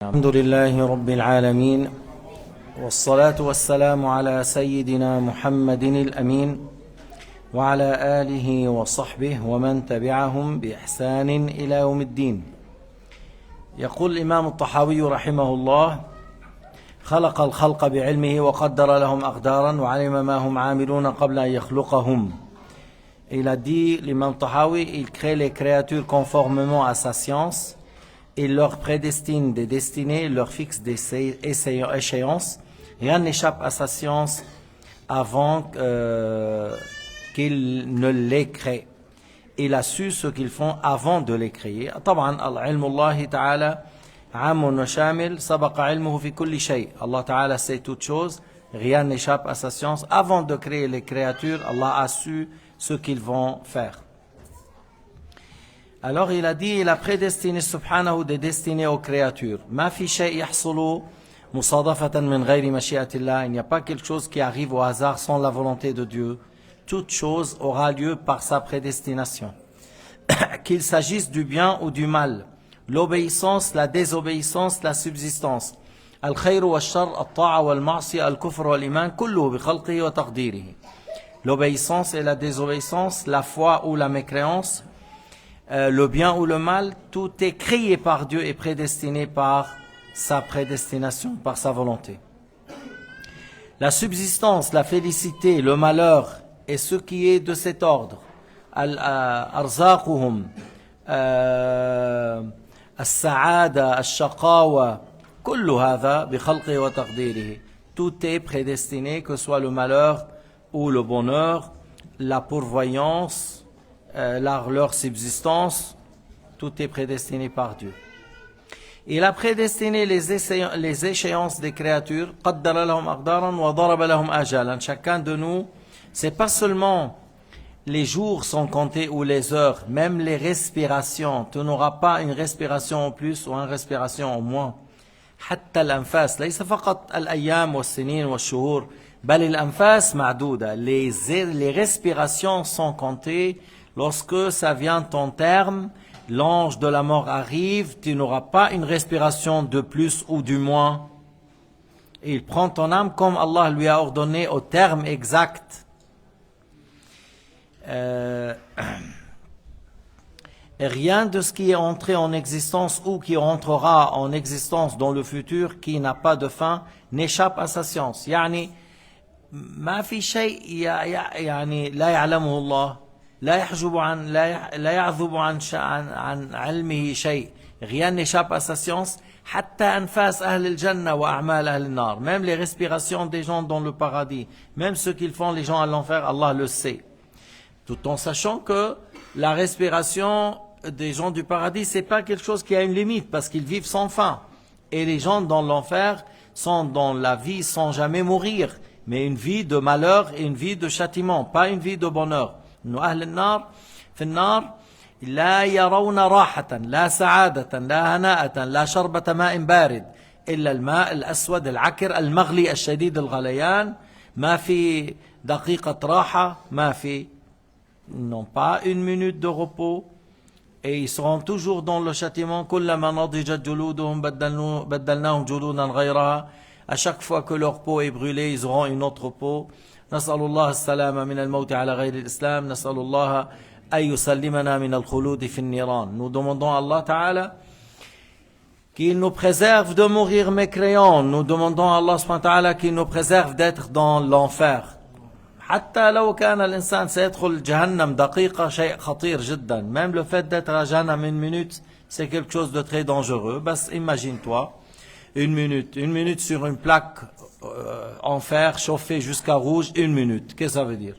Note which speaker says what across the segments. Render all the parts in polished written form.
Speaker 1: الحمد لله رب العالمين والصلاة والسلام على سيدنا محمد الأمين وعلى آله وصحبه ومن تبعهم بإحسان إلى يوم الدين. يقول الإمام الطحاوي رحمه الله: خلق الخلق بعلمه وقدر لهم أقدارا وعلم ما هم عاملون قبل أن يخلقهم. Il a dit, l'imam Tahawi, il crée les créatures conformément à sa science. Il leur prédestine des destinées, il leur fixe des échéances. Rien n'échappe à sa science avant qu'il ne les crée. Il a su ce qu'ils font avant de les créer. طبعا علم الله تعالى عام وشامل سبق علمه في كل شيء. Allah Ta'ala sait toutes choses. Rien n'échappe à sa science. Avant de créer les créatures, Allah a su ce qu'ils vont faire. Alors il a dit, il a prédestiné subhanahu des destinées aux créatures. Ma fi shay yahsulu musadafatan min ghayri mashi'atillah. Il n'y a pas quelque chose qui arrive au hasard sans la volonté de Dieu. Toute chose aura lieu par sa prédestination. Qu'il s'agisse du bien ou du mal, l'obéissance, la désobéissance, la subsistance. Al-khayru wal-shar, al-ta'a wal-ma'siya, al-kufr wal-iman, kulluhu bi khalqihi wa taqdirihi. L'obéissance et la désobéissance, la foi ou la mécréance, le bien ou le mal, tout est créé par Dieu et prédestiné par sa prédestination, par sa volonté. La subsistance, la félicité, le malheur et ce qui est de cet ordre, al-arzaquhum, al-sa'ada, al-shaqawa, kullu hadha bi khalqihi wa taqdirihi. Tout est prédestiné, que ce soit le malheur ou le bonheur, la pourvoyance, leur subsistance, tout est prédestiné par Dieu. Il a prédestiné les échéances des créatures. قَدَّرَ لَهُمْ أَقْدَارًا وَضَرَبَ لَهُمْ أَجَالًا. Chacun de nous, c'est pas seulement les jours sont comptés ou les heures, même les respirations. Tu n'auras pas une respiration en plus ou une respiration en moins. حتى الأنفاس ليس فقط الأيام والسنين والشهور بل الأنفاس معدودة. Les respirations sont comptées. Lorsque ça vient ton terme, l'ange de la mort arrive, tu n'auras pas une respiration de plus ou du moins. Il prend ton âme comme Allah lui a ordonné au terme exact. Rien de ce qui est entré en existence ou qui rentrera en existence dans le futur, qui n'a pas de fin, n'échappe à sa science. يعني ما في شيء يعني لا يعلمه الله. لا يحجب عن لا يعذب عن علمه شيء. Rien n'échappe à sa science. حتى أنفاس أهل الجنة وأعمال أهل النار. Même les respirations des gens dans le paradis, même ce qu'ils font les gens à l'enfer, Allah le sait. Tout en sachant que la respiration des gens du paradis, c'est pas quelque chose qui a une limite, parce qu'ils vivent sans fin. Et les gens dans l'enfer sont dans la vie sans jamais mourir, mais une vie de malheur et une vie de châtiment, pas une vie de bonheur. إنه أهل النار في النار لا يرون راحة لا سعادة لا هناءة لا شربة ماء بارد إلا الماء الأسود العكر المغلي الشديد الغليان. ما في دقيقة راحة ما في. Ils n'ont pas une minute de repos et ils seront toujours dans le châtiment. كلما نضجت جلودهم بدلناهم جلودا غيرها. À chaque fois que leur peau est brûlée, ils auront une autre peau. نسأل الله السلامة من الموت على غير الإسلام. نسأل الله أن يسلمنا من الخلود في النيران. Nous demandons à Allah Ta'ala qu'il nous préserve de mourir mécréants. Nous demandons à Allah subhanahu wa ta'ala qu'il nous préserve d'être dans l'enfer. حتى لو كان الإنسان سيدخل جهنم دقيقة شيء خطير جدا. Même le fait d'être à Jahannam une minute, c'est quelque chose de très dangereux. بس imagine-toi une minute sur une plaque en fer chauffé jusqu'à rouge, une minute. Qu'est-ce que ça veut dire?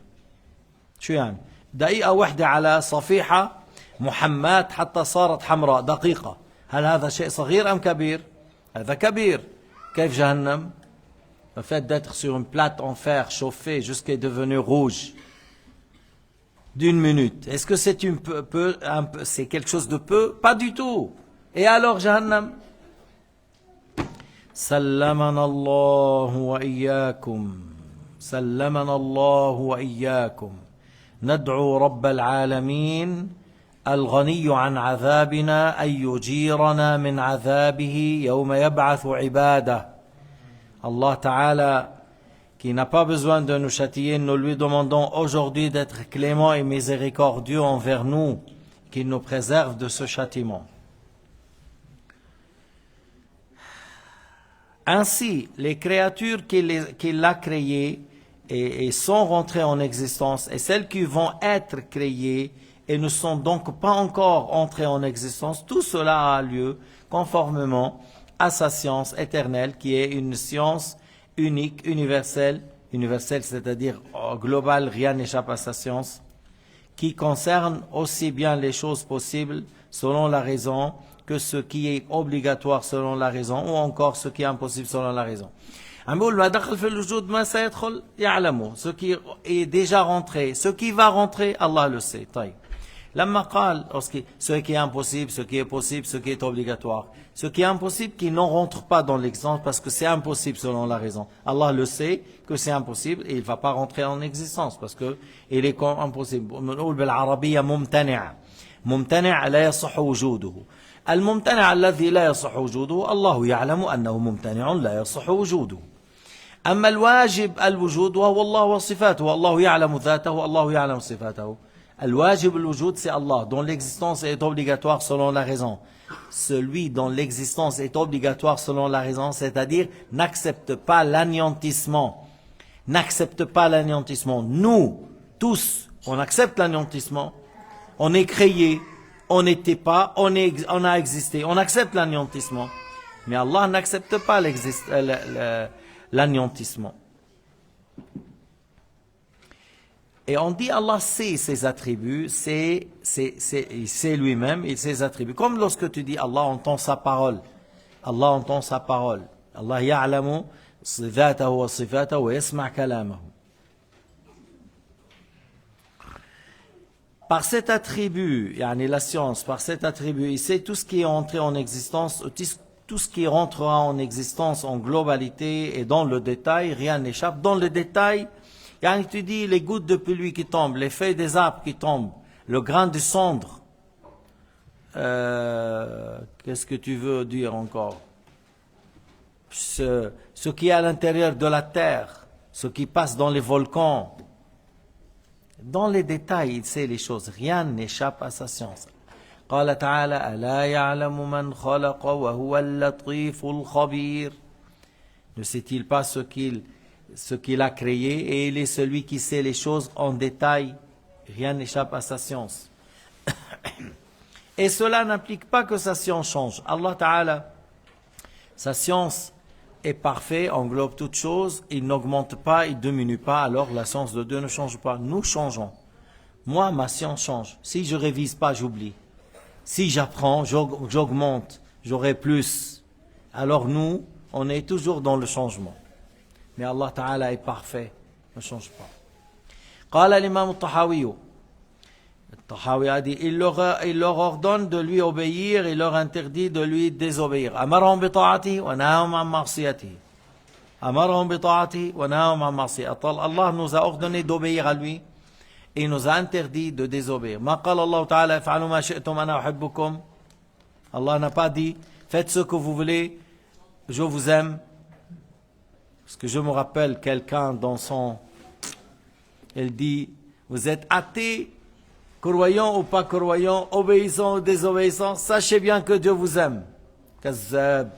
Speaker 1: شو يعني؟ دقيقة واحدة على صفيحة محماة حتى صارت حمراء دقيقة. هل هذا شيء صغير أم كبير؟ هذا كبير. كيف جهنم؟ Le fait d'être sur une plate en fer chauffée jusqu'à devenir rouge d'une minute. Est-ce que c'est c'est quelque chose de peu? Pas du tout. Et alors Jahannam? سلمنا الله وإياكم سلمنا الله وإياكم ندعو رب العالمين الغني عن عذابنا أن يجيرنا من عذابه يوم يبعث عباده. Allah Ta'ala, qui n'a pas besoin de nous châtier, nous lui demandons aujourd'hui d'être clément et miséricordieux envers nous, qu'il nous préserve de ce châtiment. Ainsi, les créatures qu'il a créées et sont rentrées en existence, et celles qui vont être créées et ne sont donc pas encore entrées en existence, tout cela a lieu conformément à sa science éternelle, qui est une science unique, universelle, c'est-à-dire globale, rien n'échappe à sa science, qui concerne aussi bien les choses possibles selon la raison que ce qui est obligatoire selon la raison, ou encore ce qui est impossible selon la raison. Ce qui est déjà rentré, ce qui va rentrer, Allah le sait. Ce qui est impossible, ce qui est possible, ce qui est obligatoire. Ce qui est impossible, qui ne rentre pas dans l'existence parce que c'est impossible selon la raison. Allah le sait que c'est impossible et il ne va pas rentrer en existence parce que il est impossible. ممتنع لا يصح وجوده. الممتنع الذي لا يصح وجوده الله يعلم أنه ممتنع لا يصح وجوده. أما الواجب الوجود وهو الله وصفاته الله يعلم ذاته الله يعلم صفاته. الواجب الوجود c'est Allah dont l'existence est obligatoire selon la raison. Celui dont l'existence est obligatoire selon la raison, c'est-à-dire n'accepte pas l'anéantissement. N'accepte pas l'anéantissement. Nous, tous, on accepte l'anéantissement. On est créé, on n'était pas, on a existé. On accepte l'anéantissement. Mais Allah n'accepte pas l'anéantissement. Et on dit Allah sait ses attributs, c'est lui-même et ses attributs. Comme lorsque tu dis Allah entend sa parole. Allah entend sa parole. Allah ya'lamu sifatahu wa sifatahu wa yasma' kalamahu. Par cet attribut, yani la science, par cet attribut, il sait tout ce qui est entré en existence, tout ce qui rentrera en existence en globalité et dans le détail, rien n'échappe. Dans le détail, yani tu dis les gouttes de pluie qui tombent, les feuilles des arbres qui tombent, le grain de cendre. Qu'est-ce que tu veux dire encore? Ce qui est à l'intérieur de la terre, ce qui passe dans les volcans. Dans les détails, il sait les choses. Rien n'échappe à sa science. قال تعالى ألا يعلم من خلق وهو اللطيف الخبير. Ne sait-il pas ce qu'il a créé et il est celui qui sait les choses en détail. Rien n'échappe à sa science. Et cela n'implique pas que sa science change. Allah Ta'ala, sa science est parfaite, englobe toutes choses, il n'augmente pas, il ne diminue pas, alors la science de Dieu ne change pas. Nous changeons. Moi, ma science change. Si je ne révise pas, j'oublie. Si j'apprends, j'augmente, j'aurai plus. Alors nous, on est toujours dans le changement. Mais Allah Ta'ala est parfait, ne change pas. قال الإمام الطحاوي الطحاوي a dit, il leur ordonne de lui obéir, il leur interdit de lui désobéir. أمرهم بطاعته ونهاهم عن معصيته. أمرهم بطاعته ونهاهم عن معصيته. Allah nous a ordonné d'obéir à lui et il nous a interdit de désobéir. ما قال الله تعالى افعلوا ما شئتم أنا أحبكم. Allah n'a pas dit faites ce que vous voulez, je vous aime. Parce que je me rappelle quelqu'un dans son... Elle dit, vous êtes athée, croyant ou pas croyant, obéissant ou désobéissant, sachez bien que Dieu vous aime. Kazzab,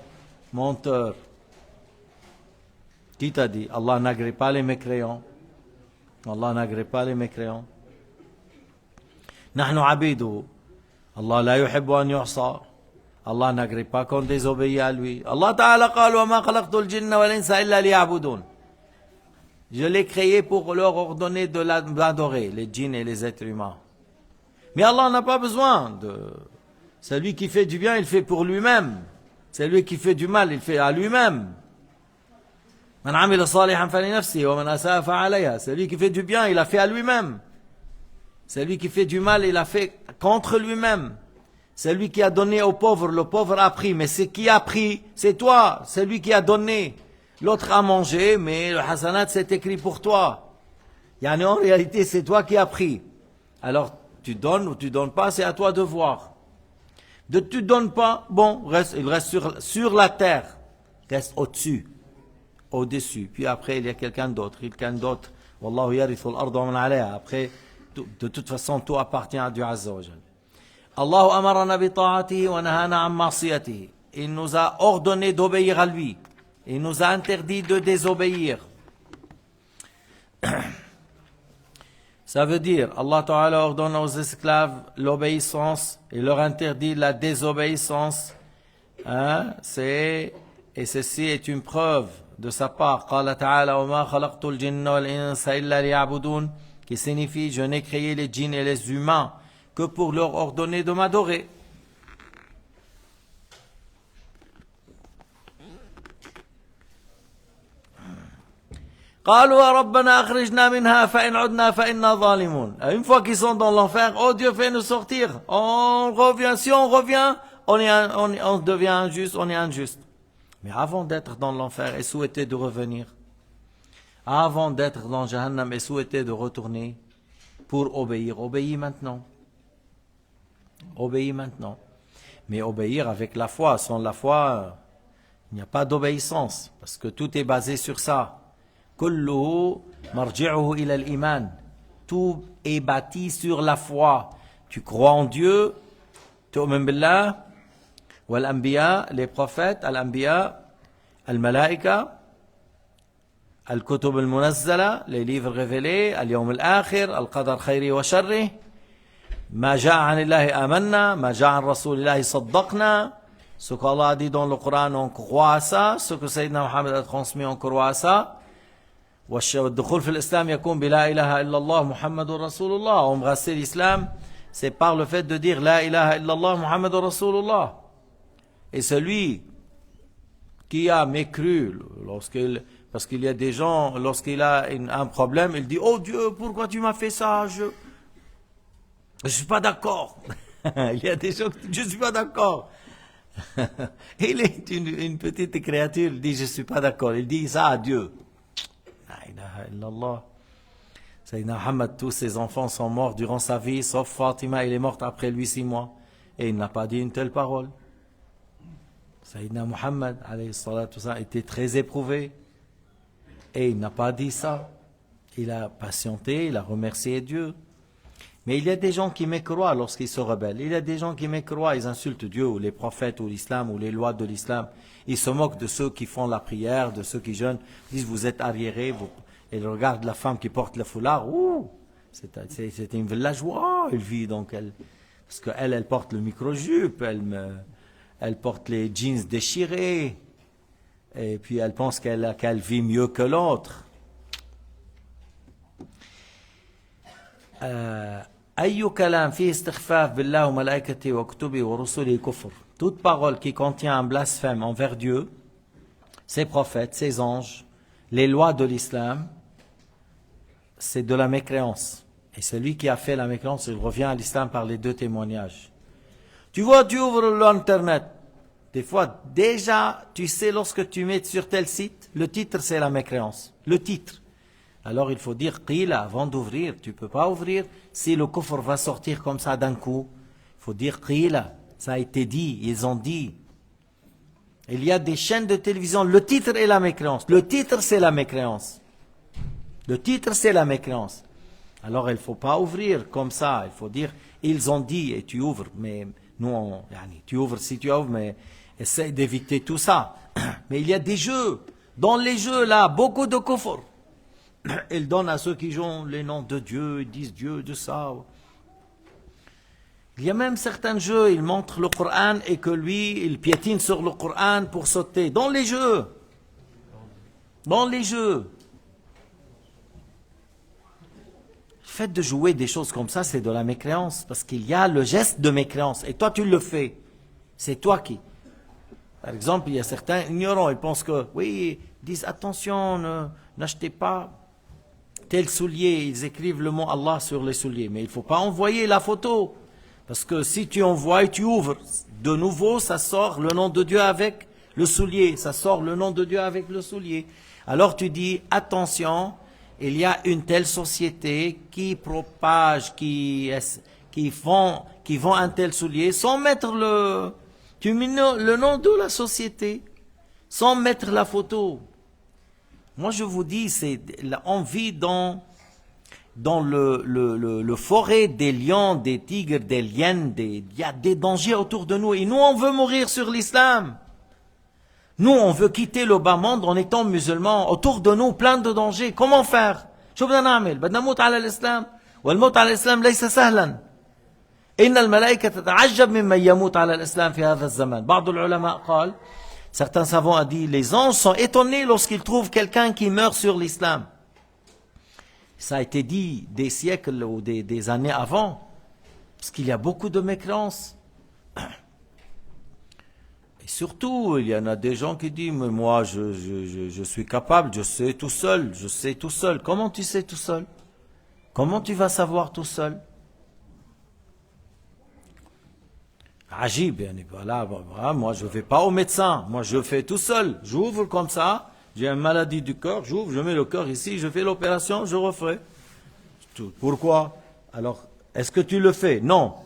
Speaker 1: menteur. Qui t'a dit? Allah n'agrée pas les mécréants. Allah n'agrée pas les mécréants. Nahnu abidu. Allah la yuhibbu an yu'sa. Allah n'agrée pas qu'on désobéit à lui. Allah Ta'ala قال وما خلقت الجن والإنس إلا ليعبدون. Je l'ai créé pour leur ordonner de l'adorer, les djinns et les êtres humains. Mais Allah n'a pas besoin de... Celui qui fait du bien, il fait pour lui-même. Celui qui fait du mal, il fait à lui-même. من عمل صالحا فلنفسه ومن أساء فعليها. Celui qui fait du bien, il a fait à lui-même. Celui qui fait du mal, il a fait contre lui-même. Celui qui a donné aux pauvres, le pauvre a pris. Mais c'est qui a pris? C'est toi. C'est lui qui a donné. L'autre a mangé, mais le hasanat c'est écrit pour toi. En réalité, c'est toi qui as pris. Alors, tu donnes ou tu donnes pas, c'est à toi de voir. De tu donnes pas, bon, il reste sur la terre, reste au-dessus, au-dessus. Puis après, il y a quelqu'un d'autre. Wallahu yarithul arda wa man alayha. Après, de toute façon, tout appartient à Dieu Azza wa Jal. Allahu amarana bi ta'atihi wa nahana an ma'siyatihi. Il nous a ordonné d'obéir à lui. Il nous a interdit de désobéir. Ça veut dire, Allah Ta'ala ordonne aux esclaves l'obéissance et leur interdit la désobéissance. Hein? Et ceci est une preuve de sa part. Qala Ta'ala wa ma khalaqtul jinna wal insa illa liya'budun, qui signifie je n'ai créé les djinns et les humains que pour leur ordonner de m'adorer. Une fois qu'ils sont dans l'enfer, oh Dieu, fais-nous sortir. On revient, si on revient, on devient injuste, on est injuste. Mais avant d'être dans l'enfer et souhaiter de revenir, avant d'être dans Jahannam et souhaiter de retourner pour obéir, obéis maintenant. Obéis maintenant. Mais obéir avec la foi, sans la foi, il n'y a pas d'obéissance, parce que tout est basé sur ça. Kulluhu marji'uhu ila al-iman. Tout est bâti sur la foi. Tu crois en Dieu, tu'min billah, wal anbiya, les prophètes, al-anbiya, al-malaika, al-kutub al-munazzala, les livres révélés, al-yawm al-akhir, al-qadar khayri wa sharri, ma ja'a 'anillahi amanna, ma ja'a 'an rasulillahi saddaqna. Ce qu'Allah a dit dans le Coran, on croit à ça. Ce que Sayyidina Muhammad a transmis, on croit à ça. والدخول في الإسلام يكون بلا إله إلا الله محمد رسول الله. Embrasser l'islam, c'est par le fait de dire La ilaha illallah Muhammad Rasulullah. Et celui qui a mécru, parce qu'il y a des gens, lorsqu'il a un problème, il dit Oh Dieu, pourquoi tu m'as fait ça? Je suis pas d'accord. Il y a des gens qui disent Je suis pas d'accord. Il est une petite créature, il dit Je suis pas d'accord. Il dit ça à Dieu. La ilaha illallah. Sayyidina Muhammad, tous ses enfants sont morts durant sa vie, sauf Fatima, il est morte après lui 6 mois. Et il n'a pas dit une telle parole. Sayyidina Muhammad, alayhi salatu wassalam, était très éprouvé. Et il n'a pas dit ça. Il a patienté, il a remercié Dieu. Mais il y a des gens qui mécroient lorsqu'ils se rebellent. Il y a des gens qui mécroient, ils insultent Dieu, ou les prophètes, ou l'islam, ou les lois de l'islam. Ils se moquent de ceux qui font la prière, de ceux qui jeûnent. Ils disent, vous êtes arriérés. Et ils regardent la femme qui porte le foulard. Ouh, c'est une villageoise. Elle vit donc, parce qu'elle, elle porte le micro-jupe. Elle porte les jeans déchirés. Et puis elle pense qu'elle vit mieux que l'autre. Toute parole qui contient un blasphème envers Dieu, ses prophètes, ses anges, les lois de l'islam, c'est de la mécréance. Et celui qui a fait la mécréance, il revient à l'islam par les 2 témoignages. Tu vois, tu ouvres l'internet. Des fois, déjà, tu sais, lorsque tu mets sur tel site, le titre c'est la mécréance. Le titre. Alors il faut dire qila avant d'ouvrir. Tu ne peux pas ouvrir si le kufr va sortir comme ça d'un coup. Il faut dire qila. Ça a été dit, ils ont dit. Il y a des chaînes de télévision, le titre est la mécréance. Le titre c'est la mécréance. Le titre c'est la mécréance. Alors il ne faut pas ouvrir comme ça. Il faut dire ils ont dit et tu ouvres. Mais nous, tu ouvres si tu ouvres, mais essaie d'éviter tout ça. Mais il y a des jeux. Dans les jeux là, beaucoup de kufr. Ils donnent à ceux qui jouent les noms de Dieu, ils disent Dieu de ça. Il y a même certains jeux, ils montrent le Coran et que lui, il piétine sur le Coran pour sauter. Dans les jeux. Dans les jeux. Le fait de jouer des choses comme ça, c'est de la mécréance. Parce qu'il y a le geste de mécréance. Et toi, tu le fais. C'est toi qui. Par exemple, il y a certains ignorants, ils pensent que, oui, ils disent attention, n'achetez pas tel soulier. Ils écrivent le mot Allah sur les souliers. Mais il ne faut pas envoyer la photo. Parce que si tu envoies et tu ouvres, de nouveau, ça sort le nom de Dieu avec le soulier. Ça sort le nom de Dieu avec le soulier. Alors tu dis, attention, il y a une telle société qui propage, qui qui vont un tel soulier sans mettre tu mets le nom de la société, sans mettre la photo. Moi je vous dis, on vit dans le forêt des lions, des tigres, des hyènes, il y a des dangers autour de nous et nous on veut mourir sur l'islam. Nous on veut quitter le bas monde en étant musulmans, autour de nous plein de dangers. Comment faire؟ شو بدنا نعمل؟ بدنا نموت على الإسلام والموت على الإسلام ليس سهلا. إن الملائكة تتعجب ممن يموت على الإسلام في هذا الزمان. بعض العلماء قال, certains savants ont dit, les anges sont étonnés lorsqu'ils trouvent quelqu'un qui meurt sur l'islam. Ça a été dit des siècles ou des années avant, parce qu'il y a beaucoup de mécréances. Et surtout, il y en a des gens qui disent, mais moi je suis capable, je sais tout seul. Comment tu sais tout seul? Comment tu vas savoir tout seul? Ajib, voilà, moi je ne vais pas au médecin, moi je fais tout seul, j'ouvre comme ça, j'ai une maladie du corps, j'ouvre, je mets le corps ici, je fais l'opération, je refais. Pourquoi? Alors, est-ce que tu le fais? Non,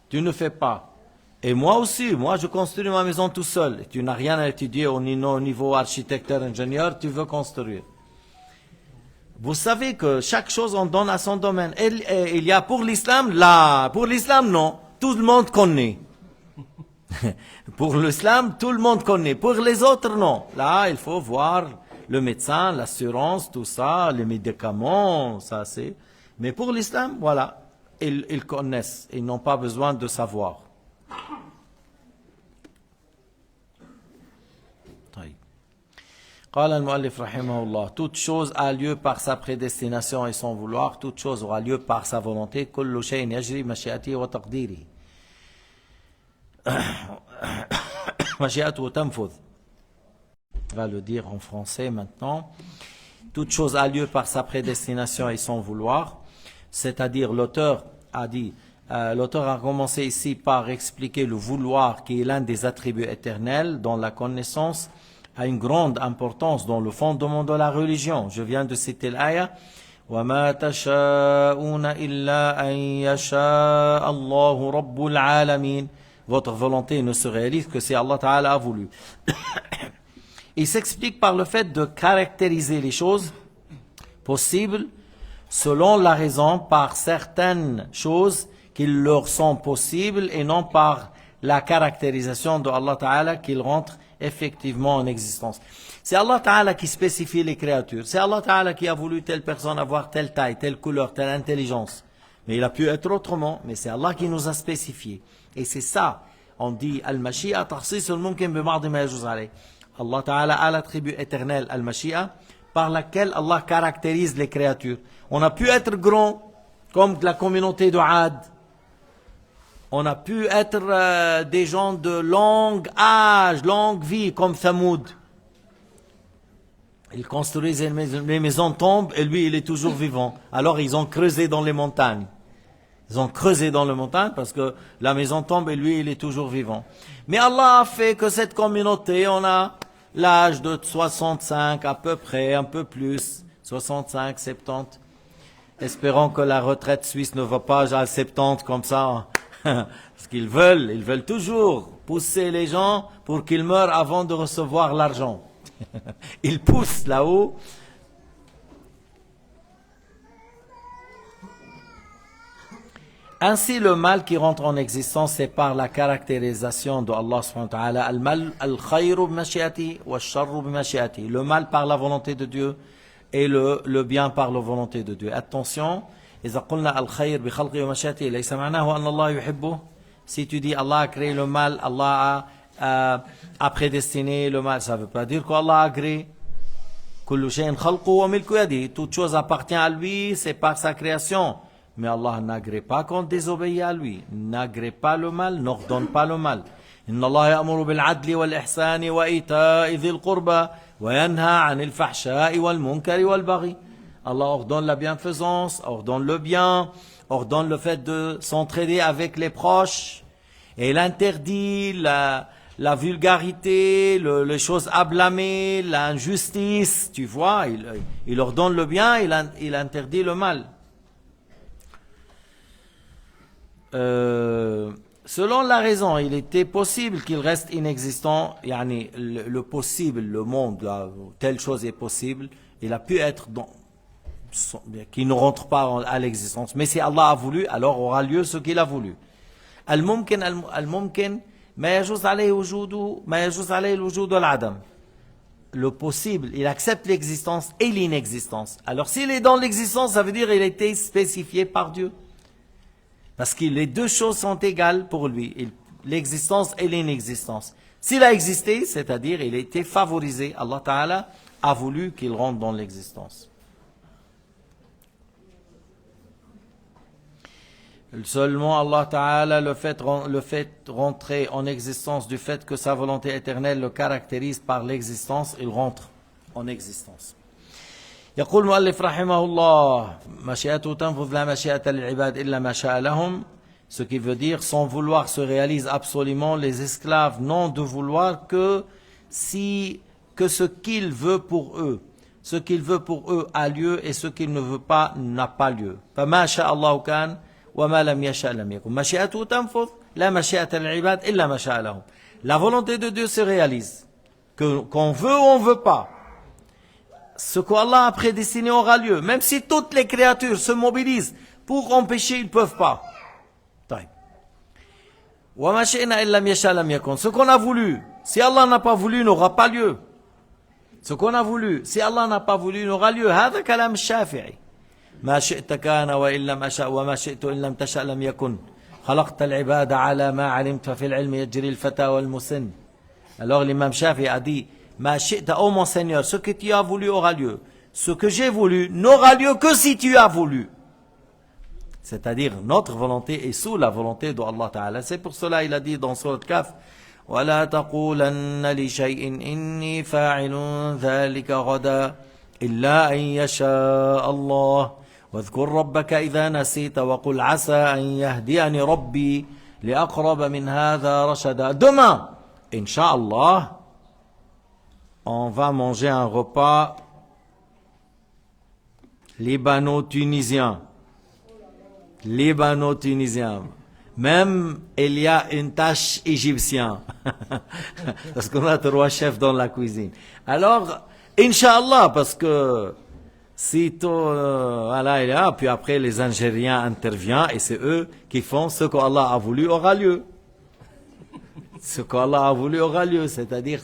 Speaker 1: tu ne fais pas. Et moi aussi, moi je construis ma maison tout seul. Tu n'as rien à étudier au niveau architecte, ingénieur, tu veux construire. Vous savez que chaque chose on donne à son domaine. Et il y a pour l'islam, là, pour l'islam non, tout le monde connaît. Pour l'islam, tout le monde connaît. Pour les autres, non. Là, il faut voir le médecin, l'assurance, tout ça, les médicaments, ça c'est. Mais pour l'islam, voilà, ils connaissent. Ils n'ont pas besoin de savoir. قال المؤلف رحمه الله, toute chose a lieu par sa prédestination et son vouloir, toute chose aura lieu par sa volonté. كل شيء يجري بمشيئته وتقديره. مشيئته تنفذ. On va le dire en français maintenant. Toute chose a lieu par sa prédestination et son vouloir. C'est-à-dire, l'auteur a commencé ici par expliquer le vouloir qui est l'un des attributs éternels dont la connaissance a une grande importance dans le fondement de la religion. Je viens de citer l'aya وَمَا تَشَاءُونَ إِلَّا أَن يَشَاءَ اللَّهُ رَبُّ الْعَالَمِينَ. Votre volonté ne se réalise que si Allah Ta'ala a voulu. Il s'explique par le fait de caractériser les choses possibles selon la raison par certaines choses qui leur sont possibles et non par la caractérisation de Allah Ta'ala qu'ils rentrent effectivement en existence. C'est Allah Ta'ala qui spécifie les créatures. C'est Allah Ta'ala qui a voulu telle personne avoir telle taille, telle couleur, telle intelligence. Mais il a pu être autrement, mais c'est Allah qui nous a spécifié. Et c'est ça, on dit Al-Mashi'a takhsis al-mumkin bi ba'd ma yajuz alayh. Allah Ta'ala a l'attribut éternel Al-Mashi'a par laquelle Allah caractérise les créatures. On a pu être grand comme la communauté de Ad. On a pu être des gens de long âge, longue vie, comme Thamoud. Ils construisent les maisons tombent et lui, il est toujours vivant. Alors, ils ont creusé dans les montagnes. Ils ont creusé dans les montagnes parce que la maison tombe et lui, il est toujours vivant. Mais Allah a fait que cette communauté, on a l'âge de 65 à peu près, un peu plus, 65, 70. Espérons que la retraite suisse ne va pas à 70 comme ça. Parce qu'ils veulent toujours pousser les gens pour qu'ils meurent avant de recevoir l'argent. Ils poussent là-haut. Ainsi, le mal qui rentre en existence, c'est par la caractérisation de Allah subhanahu wa ta'ala. Al-mal, al-khayru b'mashi'ati, wa-sharru b'mashi'ati. Le mal par la volonté de Dieu et le bien par la volonté de Dieu. Attention. إذا قلنا الخير بخلقه ومشيئته ليس معناه أن الله يحبه. Si tu dis Allah a créé le mal, Allah a prédestiné le mal, ça ne veut pas dire qu'Allah a agréé. كل شيء خلقه وملك يده. Toute chose appartient à lui, c'est par sa création. Mais Allah n'agrée pas qu'on désobéit à lui, n'agrée pas le mal, n'ordonne pas le mal. إن الله يأمر بالعدل والإحسان وإيتاء ذي القربى وينهى عن الفحشاء والمنكر والبغي. Allah ordonne la bienfaisance, ordonne le bien, ordonne le fait de s'entraider avec les proches. Et il interdit la vulgarité, les choses à blâmer, l'injustice. Tu vois, il ordonne le bien, il interdit le mal. Selon la raison, il était possible qu'il reste inexistant, yani le possible, le monde, là, où telle chose est possible, il a pu être qui ne rentre pas à l'existence. Mais si Allah a voulu, alors aura lieu ce qu'il a voulu. الممكن ما يجوز عليه وجوده ما يجوز عليه الوجود والعدم. Le possible, il accepte l'existence et l'inexistence. Alors s'il est dans l'existence, ça veut dire qu'il a été spécifié par Dieu. Parce que les deux choses sont égales pour lui, l'existence et l'inexistence. S'il a existé, c'est-à-dire il a été favorisé, Allah Ta'ala a voulu qu'il rentre dans l'existence. Seulement Allah Ta'ala le fait rentrer en existence du fait que sa volonté éternelle le caractérise par l'existence, il rentre en existence. يقول المؤلف رحمه الله مشيئته تنفذ لا مشيئة للعباد إلا ما شاء لهم, ce qui veut dire sans vouloir se réalise absolument, les esclaves n'ont de vouloir que ce qu'il veut pour eux. Ce qu'il veut pour eux a lieu et ce qu'il ne veut pas n'a pas lieu. فما شاء الله كان وما لم يشاء لم يكن. مشيئته تنفذ لا مشيئة للعباد إلا ما شاء لهم. La volonté de Dieu se réalise. Qu'on veut ou on veut pas. Ce qu'Allah a prédestiné aura lieu. Même si toutes les créatures se mobilisent pour empêcher, ils ne peuvent pas. Ce qu'on a voulu, si Allah n'a pas voulu, n'aura pas lieu. Ce qu'on a voulu, si Allah n'a pas voulu, n'aura lieu. هذا كلام الشافعي. ما شئت كان وإن لم أشأ وما شئت إن لم تشأ لم يكن. خلقت العباد على ما علمت في العلم يجري الفتى والمسن. Alors l'imam Shafi'i a dit Ma shi'ta, oh mon Seigneur, ce que tu as voulu aura lieu. Ce que j'ai voulu n'aura lieu que si tu as voulu. C'est-à-dire, notre volonté est sous la volonté d'Allah Ta'ala. C'est pour cela il a dit dans Surat Kaf, وَلَا تَقُولَنَّ لِشَيْءٍ إِنِّي فَاعِلٌ ذَلِكَ غَدًا إِلَّا أَن يَشَاءَ اللَّهُ وَاذْكُرْ رَبَّكَ إِذَا نَسِيتَ وَقُلْ عَسَى أَن يَهْدِيَنِ رَبِّي لِأَقْرَبَ مِنْ هَذَا رَشَدًا. Demain, Inch'Allah, on va manger un repas libano-tunisien. Libano-tunisien. Même il y a une tâche égyptienne. Parce qu'on a 3 chefs dans la cuisine. Alors, Inch'Allah, parce que si tout, voilà, il y a, puis après les Algériens interviennent et c'est eux qui font ce qu'Allah a voulu aura lieu. Ce qu'Allah a voulu aura lieu, c'est-à-dire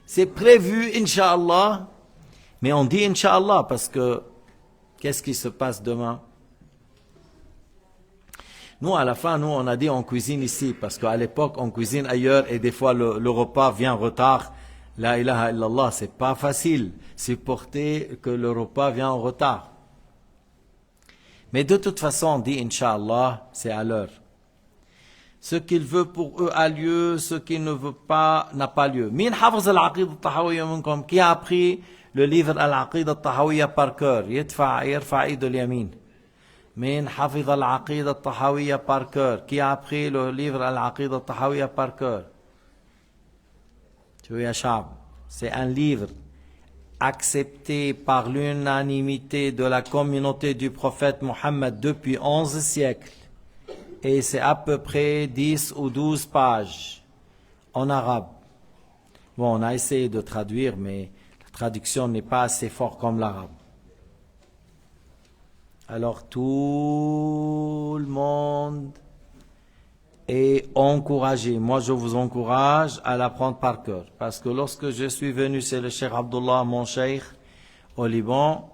Speaker 1: c'est prévu, Inch'Allah, mais on dit Inch'Allah parce que qu'est-ce qui se passe demain? Nous, à la fin, nous, on a dit on cuisine ici, parce qu'à l'époque, on cuisine ailleurs et des fois le repas vient en retard. La ilaha illallah, c'est pas facile supporter que le repas vient en retard. Mais de toute façon, on dit Inch'Allah, c'est à l'heure. Ce qu'il veut pour eux a lieu, ce qu'il ne veut pas n'a pas lieu. Min hafiz al-aqid al-tahawiyya minkum, qui a appris le livre al-aqid al-tahawiyya par cœur? Yarfa id al-yamin. Min hafiz al-aqid al-tahawiyya par cœur, qui a appris le livre al-aqid al-tahawiyya par cœur? Tu vois, Shab, c'est un livre accepté par l'unanimité de la communauté du prophète Mohammed depuis 11 siècles. Et c'est à peu près 10 ou 12 pages en arabe. Bon, on a essayé de traduire, mais la traduction n'est pas assez forte comme l'arabe. Alors tout le monde est encouragé. Moi, je vous encourage à l'apprendre par cœur. Parce que lorsque je suis venu, c'est le Cheikh Abdullah, mon cheikh, au Liban,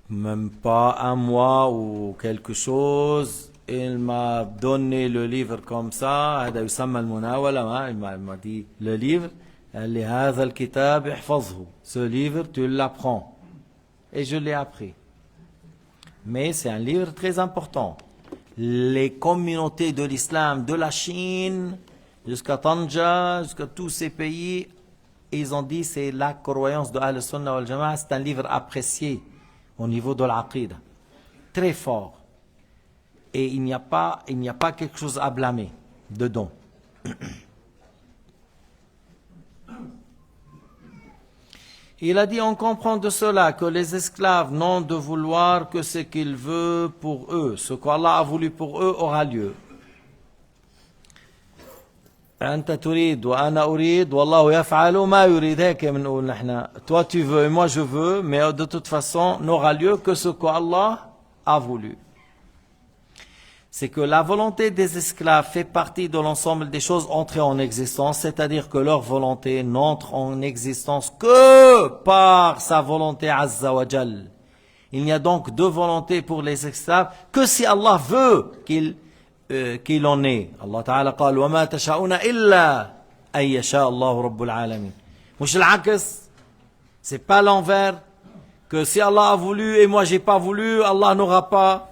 Speaker 1: même pas un mois ou quelque chose, il m'a donné le livre comme ça, il m'a dit le livre, ce livre tu l'apprends. Et je l'ai appris. Mais c'est un livre très important. Les communautés de l'islam, de la Chine, jusqu'à Tanja, jusqu'à tous ces pays, ils ont dit c'est la croyance de Ahl-Sunnah wal Jama'a, c'est un livre apprécié au niveau de l'aqida, très fort. Et il n'y a pas quelque chose à blâmer dedans. Il a dit, on comprend de cela que les esclaves n'ont de vouloir que ce qu'il veut pour eux. Ce qu'Allah a voulu pour eux aura lieu. أنت تريد وأنا أريد والله يفعل ما يريد. هيك بنقول نحن. Toi tu veux et moi je veux, mais de toute façon n'aura lieu que ce qu'Allah a voulu. C'est que la volonté des esclaves fait partie de l'ensemble des choses entrées en existence, c'est-à-dire que leur volonté n'entre en existence que par sa volonté Azza wa Jal. Il n'y a donc de volonté pour les esclaves que si Allah veut qu'il en ait. Allah Ta'ala قال وما تشاءون إلا أن يشاء الله رب العالمين. مش العكس. C'est pas l'envers que si Allah a voulu et moi j'ai pas voulu, Allah n'aura pas.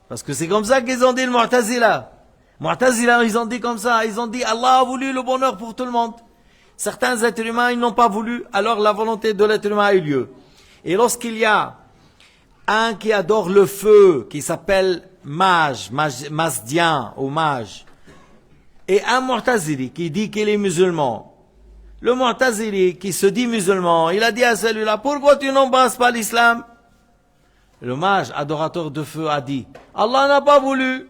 Speaker 1: Parce que c'est comme ça qu'ils ont dit le Mu'tazila. Mu'tazila, ils ont dit comme ça. Ils ont dit Allah a voulu le bonheur pour tout le monde. Certains êtres humains, ils n'ont pas voulu. Alors la volonté de l'être humain a eu lieu. Et lorsqu'il y a un qui adore le feu, qui s'appelle Mazdian ou Mage, et un Mu'tazili qui dit qu'il est musulman. Le Mu'tazili qui se dit musulman, il a dit à celui-là, pourquoi tu n'embrasses pas l'islam? Le mage adorateur de feu a dit, Allah n'a pas voulu.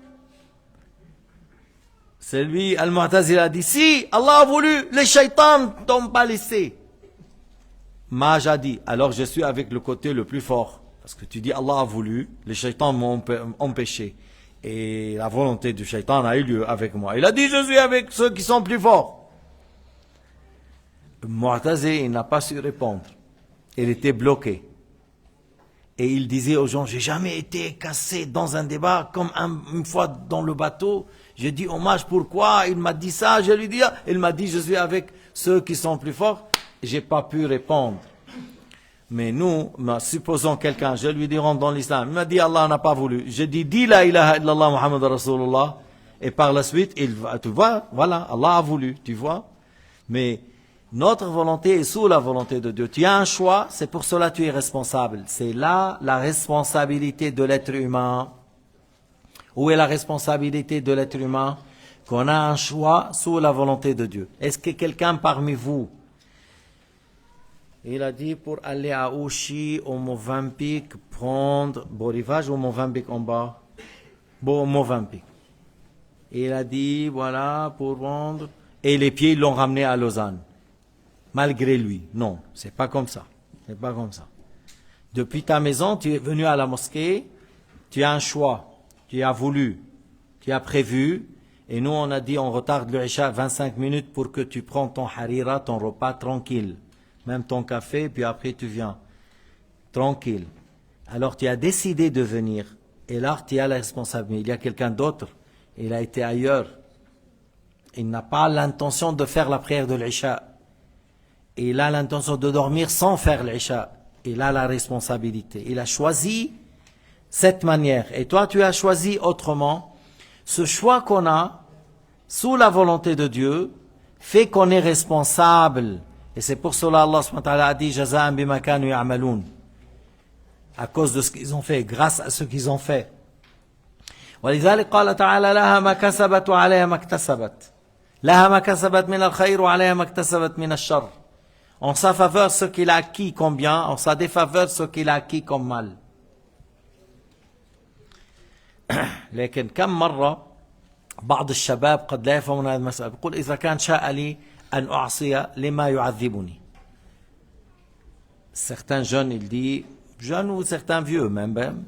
Speaker 1: C'est lui, Al-Mu'tazila a dit, si, Allah a voulu, les shaitans t'ont pas laissé. Mage a dit, alors je suis avec le côté le plus fort. Parce que tu dis, Allah a voulu, les shaitans m'ont empêché. Et la volonté du shaitan a eu lieu avec moi. Il a dit, je suis avec ceux qui sont plus forts. Mu'tazili, il n'a pas su répondre. Il était bloqué. Et il disait aux gens, j'ai jamais été cassé dans un débat comme une fois dans le bateau. J'ai dit, hommage, pourquoi? Il m'a dit ça, je lui dis, il m'a dit, je suis avec ceux qui sont plus forts. J'ai pas pu répondre. Mais nous, supposons quelqu'un, je lui dis, rentre dans l'islam. Il m'a dit, Allah n'a pas voulu. J'ai dit, dis la ilaha illallah Muhammad Rasulullah. Et par la suite, tu vois, voilà, Allah a voulu, tu vois. Mais notre volonté est sous la volonté de Dieu. Tu as un choix, c'est pour cela que tu es responsable. C'est là la responsabilité de l'être humain. Où est la responsabilité de l'être humain? Qu'on a un choix sous la volonté de Dieu. Est-ce que quelqu'un parmi vous, il a dit pour aller à Ouchy, au Mozambique, prendre Beau Rivage ou Mozambique en bas? Mozambique. Il a dit, voilà, pour prendre, et les pieds, ils l'ont ramené à Lausanne. Malgré lui. Non, c'est pas comme ça. C'est pas comme ça. Depuis ta maison, tu es venu à la mosquée, tu as un choix, tu as voulu, tu as prévu, et nous on a dit on retarde le Isha 25 minutes pour que tu prends ton harira, ton repas tranquille, même ton café, puis après tu viens. Tranquille. Alors tu as décidé de venir, et là tu as la responsabilité. Il y a quelqu'un d'autre, il a été ailleurs, il n'a pas l'intention de faire la prière de l'Isha. Et il a l'intention de dormir sans faire l'Isha. Il a la responsabilité. Il a choisi cette manière. Et toi, tu as choisi autrement. Ce choix qu'on a, sous la volonté de Dieu, fait qu'on est responsable. Et c'est pour cela Allah subhanahu wa ta'ala a dit, Jaza'an bima kanu ya'maloun. À cause de ce qu'ils ont fait, grâce à ce qu'ils ont fait. ولذلك قال تعالى لها ما كسبت وعليها ما اكتسبت. لها ما كسبت من الخير وعليها ما اكتسبت من الشر. En sa faveur, ce qu'il a acquis comme bien, en sa défaveur, ce qu'il a acquis comme mal. لكن كم مرة بعض الشباب قد لا يفهمون هذه المسألة يقول إذا كان شاء لي أن أعصي لما يعذبني. Certains jeunes, il dit, jeunes ou certains vieux même,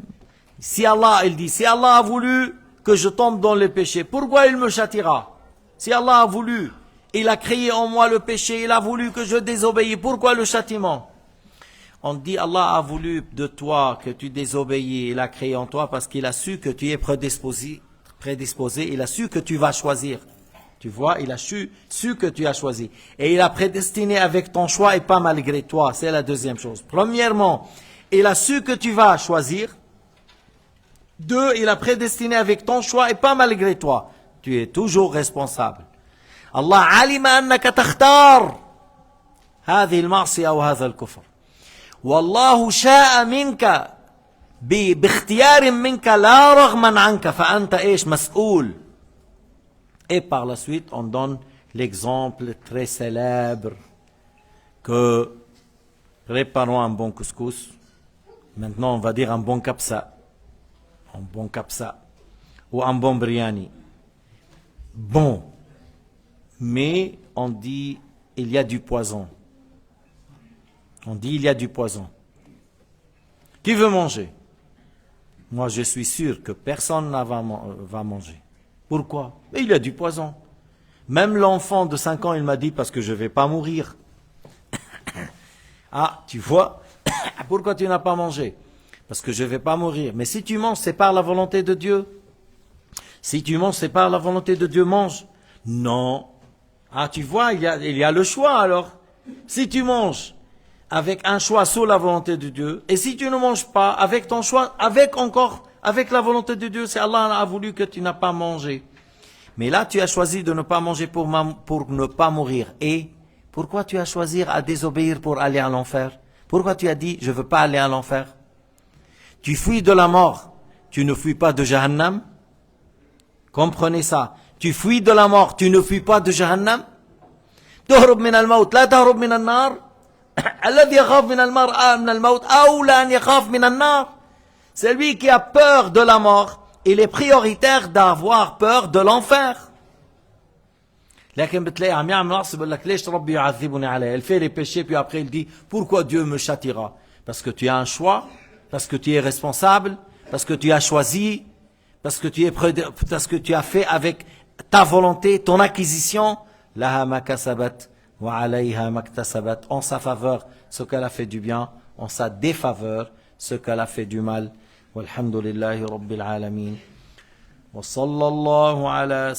Speaker 1: si Allah, il dit, si Allah a voulu que je tombe dans le péché, pourquoi il me châtiera? Si Allah a voulu, il a créé en moi le péché, il a voulu que je désobéisse. Pourquoi le châtiment? On dit Allah a voulu de toi que tu désobéis, il a créé en toi parce qu'il a su que tu es prédisposé, il a su que tu vas choisir. Tu vois, il a su que tu as choisi. Et il a prédestiné avec ton choix et pas malgré toi. C'est la deuxième chose. Premièrement, il a su que tu vas choisir. Deux, il a prédestiné avec ton choix et pas malgré toi. Tu es toujours responsable. الله علم أنك تختار هذه المعصية أو هذا الكفر والله شاء منك باختيار منك لا رغما عنك فأنت إيش مسؤول. Et par la suite on donne l'exemple très célèbre que Réparons un bon couscous. Maintenant, on va dire un bon kapsa. Un bon kapsa. Ou un bon biryani. Bon. Mais on dit, il y a du poison. On dit, il y a du poison. Qui veut manger? Moi, je suis sûr que personne ne va manger. Pourquoi? Mais il y a du poison. Même l'enfant de 5 ans, il m'a dit, parce que je ne vais pas mourir. Ah, tu vois, pourquoi tu n'as pas mangé? Parce que je ne vais pas mourir. Mais si tu manges, c'est par la volonté de Dieu. Si tu manges, c'est par la volonté de Dieu, mange. Non. Ah, tu vois, il y a le choix alors. Si tu manges avec un choix sous la volonté de Dieu, et si tu ne manges pas avec ton choix, avec la volonté de Dieu, c'est Allah a voulu que tu n'as pas mangé. Mais là, tu as choisi de ne pas manger pour ne pas mourir. Et pourquoi tu as choisi à désobéir pour aller à l'enfer? Pourquoi tu as dit, je ne veux pas aller à l'enfer? Tu fuis de la mort, tu ne fuis pas de Jahannam? Comprenez ça. Tu fuis de la mort, tu ne fuis pas de Jahannam? تهرب من الموت لا تهرب من النار الذي يخاف من الموت أولى أن يخاف من النار. Celui qui a peur de la mort, il est prioritaire d'avoir peur de l'enfer. لكن بتلاقي عم يعمل معصيه بقول لك ليش ربي يعذبني عليه؟ Il fait les péchés puis après il dit pourquoi Dieu me châtiera? Parce que tu as un choix, parce que tu es responsable, parce que tu as choisi, parce que tu as fait avec ta volonté, ton acquisition, laha ma kasabat wa alayha ma iktasabat, en sa faveur ce qu'elle a fait du bien, en sa défaveur ce qu'elle a fait du mal. Walhamdulillahi rabbil alamin. Wa sallallahu ala